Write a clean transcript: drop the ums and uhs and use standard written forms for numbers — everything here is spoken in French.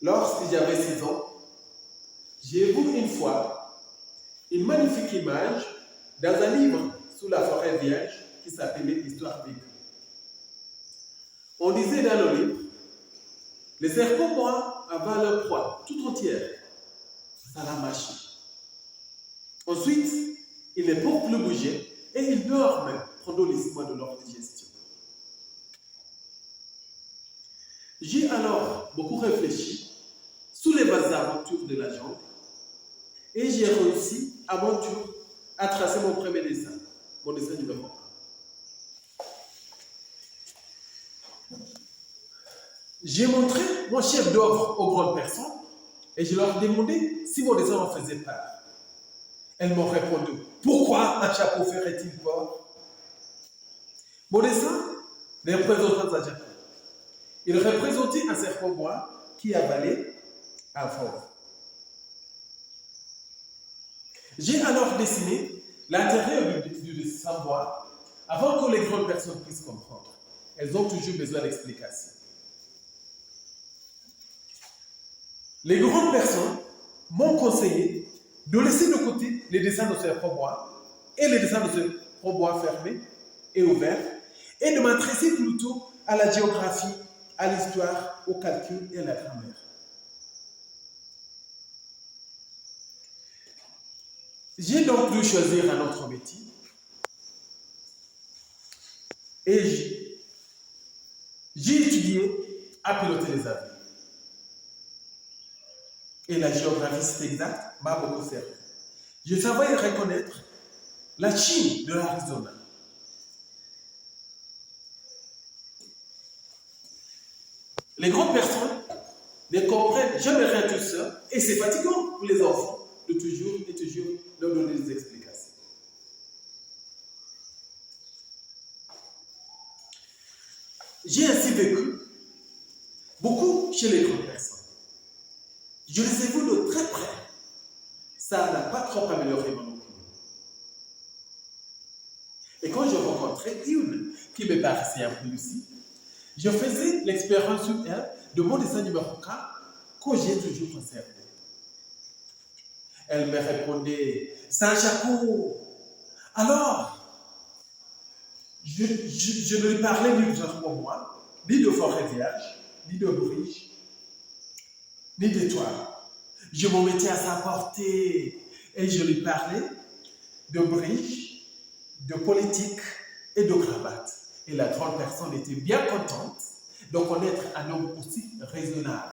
Lorsque j'avais 6 ans, j'ai vu une fois une magnifique image dans un livre sous la forêt vierge qui s'appelait Histoire vécue. On disait dans le livre, les serpents noirs avalent leur proie tout entière. Ça l'a mâché. Ensuite, ils ne peuvent plus bouger et ils dorment pendant les 6 mois de leur digestion. J'ai alors beaucoup réfléchi sous les basses aventures de la jungle et j'ai réussi à tracer mon premier dessin, mon dessin numéro 1. J'ai montré mon chef d'œuvre aux grandes personnes et je leur ai demandé si mon dessin en faisait part. Elles m'ont répondu, pourquoi un chapeau ferait-il peur? Mon dessin ne représente pas un chapeau. Il représentait un serpent bois qui avalait un fauve. J'ai alors dessiné l'intérieur du dessin bois avant que les grandes personnes puissent comprendre. Elles ont toujours besoin d'explications. Les grandes personnes m'ont conseillé de laisser de côté les dessins de serpent bois et les dessins de serpent bois fermés et ouverts et de m'intéresser plutôt à la géographie, à l'histoire, au calcul et à la grammaire. J'ai donc dû choisir un autre métier et j'ai étudié à piloter les avions. Et la géographie, c'est exact, m'a beaucoup servi. Je savais reconnaître la Chine de l'Arizona. Les grandes personnes ne comprennent jamais rien tout seul et c'est fatigant pour les enfants de toujours leur donner des explications. J'ai ainsi vécu beaucoup chez les grandes personnes. Je les ai vus de très près. Ça n'a pas trop amélioré mon opinion. Et quand je rencontrais une qui me paraissait un peu lucide, je faisais l'expérience sur elle de mon dessin numéro 4 que j'ai toujours conservé. Elle me répondait, c'est un chapeau. Alors, je ne lui parlais ni de serpent bois, ni de forêt vierge, ni de bridge, ni d'étoiles. Je me mettais à sa portée et je lui parlais de bridge, de politique et de cravate. Et la grande personne était bien contente de connaître un homme aussi raisonnable.